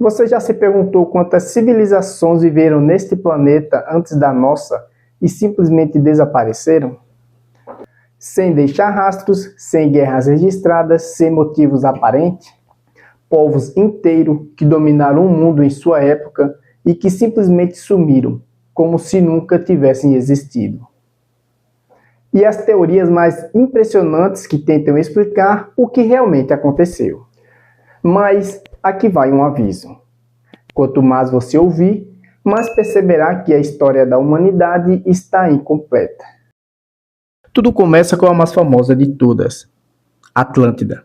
Você já se perguntou quantas civilizações viveram neste planeta antes da nossa e simplesmente desapareceram? Sem deixar rastros, sem guerras registradas, sem motivos aparentes? Povos inteiros que dominaram o mundo em sua época e que simplesmente sumiram, como se nunca tivessem existido. E as teorias mais impressionantes que tentam explicar o que realmente aconteceu. Mas aqui vai um aviso. Quanto mais você ouvir, mais perceberá que a história da humanidade está incompleta. Tudo começa com a mais famosa de todas, Atlântida.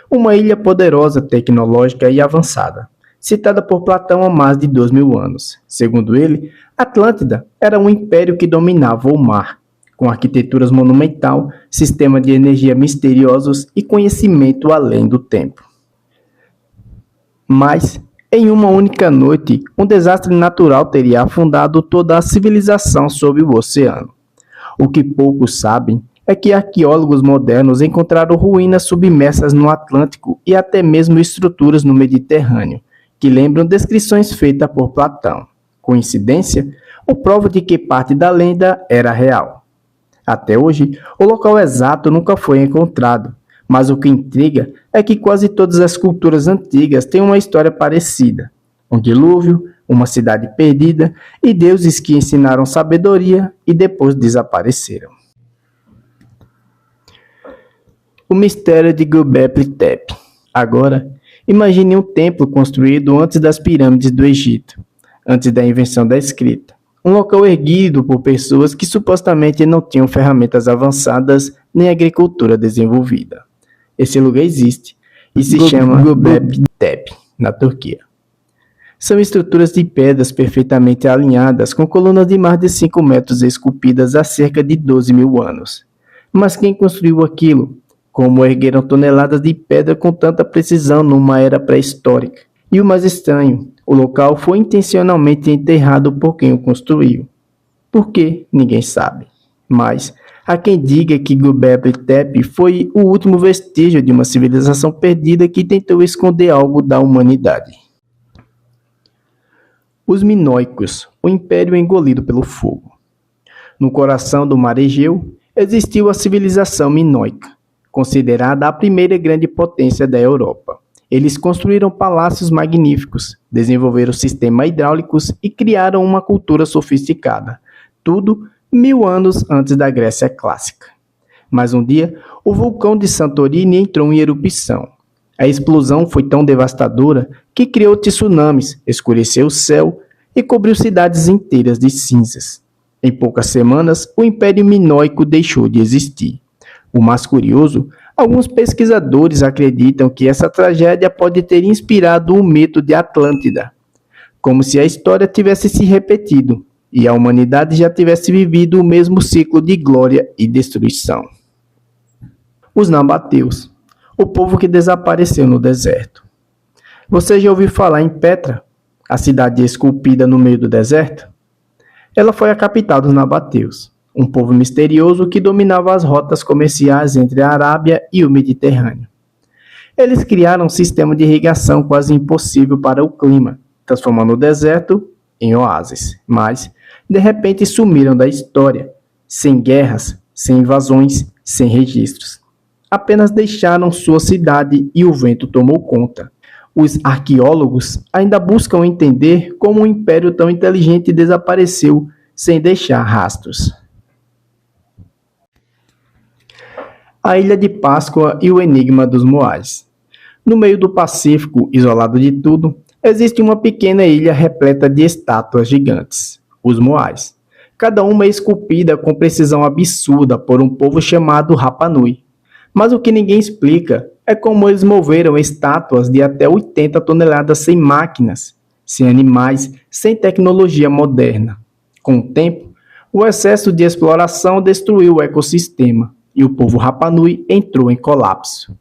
Uma ilha poderosa, tecnológica e avançada, citada por Platão há mais de 2000 anos. Segundo ele, Atlântida era um império que dominava o mar, com arquiteturas monumental, sistema de energia misteriosos e conhecimento além do tempo. Mas, em uma única noite, um desastre natural teria afundado toda a civilização sob o oceano. O que poucos sabem é que arqueólogos modernos encontraram ruínas submersas no Atlântico e até mesmo estruturas no Mediterrâneo, que lembram descrições feitas por Platão. Coincidência? Ou prova de que parte da lenda era real? Até hoje, o local exato nunca foi encontrado, mas o que intriga é que quase todas as culturas antigas têm uma história parecida. Um dilúvio, uma cidade perdida e deuses que ensinaram sabedoria e depois desapareceram. O mistério de Göbekli Tepe. Agora, imagine um templo construído antes das pirâmides do Egito, antes da invenção da escrita. Um local erguido por pessoas que supostamente não tinham ferramentas avançadas nem agricultura desenvolvida. Esse lugar existe e se chama Göbekli Tepe, na Turquia. São estruturas de pedras perfeitamente alinhadas, com colunas de mais de 5 metros esculpidas há cerca de 12.000 anos. Mas quem construiu aquilo? Como ergueram toneladas de pedra com tanta precisão numa era pré-histórica? E o mais estranho, o local foi intencionalmente enterrado por quem o construiu. Por quê? Ninguém sabe. Mas há quem diga que Göbekli Tepe foi o último vestígio de uma civilização perdida que tentou esconder algo da humanidade. Os minoicos, o império engolido pelo fogo. No coração do mar Egeu, existiu a civilização minoica, considerada a primeira grande potência da Europa. Eles construíram palácios magníficos, desenvolveram sistemas hidráulicos e criaram uma cultura sofisticada. Tudo 1000 anos antes da Grécia clássica. Mas um dia, o vulcão de Santorini entrou em erupção. A explosão foi tão devastadora que criou tsunamis, escureceu o céu e cobriu cidades inteiras de cinzas. Em poucas semanas, o Império Minoico deixou de existir. O mais curioso, alguns pesquisadores acreditam que essa tragédia pode ter inspirado o mito de Atlântida, como se a história tivesse se repetido e a humanidade já tivesse vivido o mesmo ciclo de glória e destruição. Os nabateus, o povo que desapareceu no deserto. Você já ouviu falar em Petra, a cidade esculpida no meio do deserto? Ela foi a capital dos nabateus, um povo misterioso que dominava as rotas comerciais entre a Arábia e o Mediterrâneo. Eles criaram um sistema de irrigação quase impossível para o clima, transformando o deserto em oásis, mas, de repente, sumiram da história, sem guerras, sem invasões, sem registros. Apenas deixaram sua cidade e o vento tomou conta. Os arqueólogos ainda buscam entender como um império tão inteligente desapareceu sem deixar rastros. A Ilha de Páscoa e o Enigma dos Moais. No meio do Pacífico, isolado de tudo, existe uma pequena ilha repleta de estátuas gigantes, os Moais. Cada uma é esculpida com precisão absurda por um povo chamado Rapa Nui. Mas o que ninguém explica é como eles moveram estátuas de até 80 toneladas sem máquinas, sem animais, sem tecnologia moderna. Com o tempo, o excesso de exploração destruiu o ecossistema e o povo Rapa Nui entrou em colapso.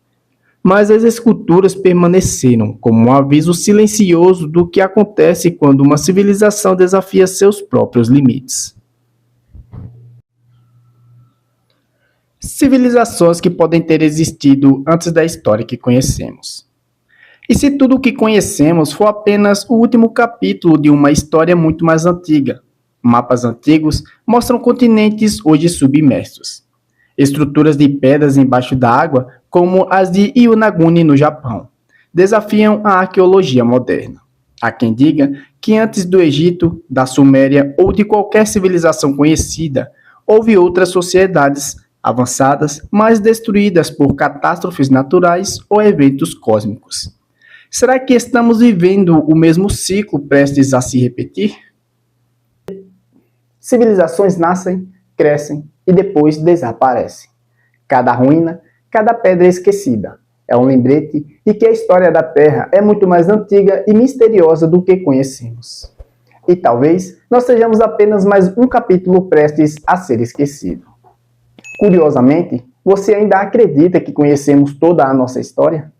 Mas as esculturas permaneceram como um aviso silencioso do que acontece quando uma civilização desafia seus próprios limites. Civilizações que podem ter existido antes da história que conhecemos. E se tudo o que conhecemos for apenas o último capítulo de uma história muito mais antiga? Mapas antigos mostram continentes hoje submersos. Estruturas de pedras embaixo da água, como as de Yonaguni no Japão, desafiam a arqueologia moderna. Há quem diga que antes do Egito, da Suméria ou de qualquer civilização conhecida, houve outras sociedades avançadas, mas destruídas por catástrofes naturais ou eventos cósmicos. Será que estamos vivendo o mesmo ciclo prestes a se repetir? Civilizações nascem, crescem e depois desaparecem. Cada ruína, cada pedra esquecida é um lembrete de que a história da Terra é muito mais antiga e misteriosa do que conhecemos. E talvez nós sejamos apenas mais um capítulo prestes a ser esquecido. Curiosamente, você ainda acredita que conhecemos toda a nossa história?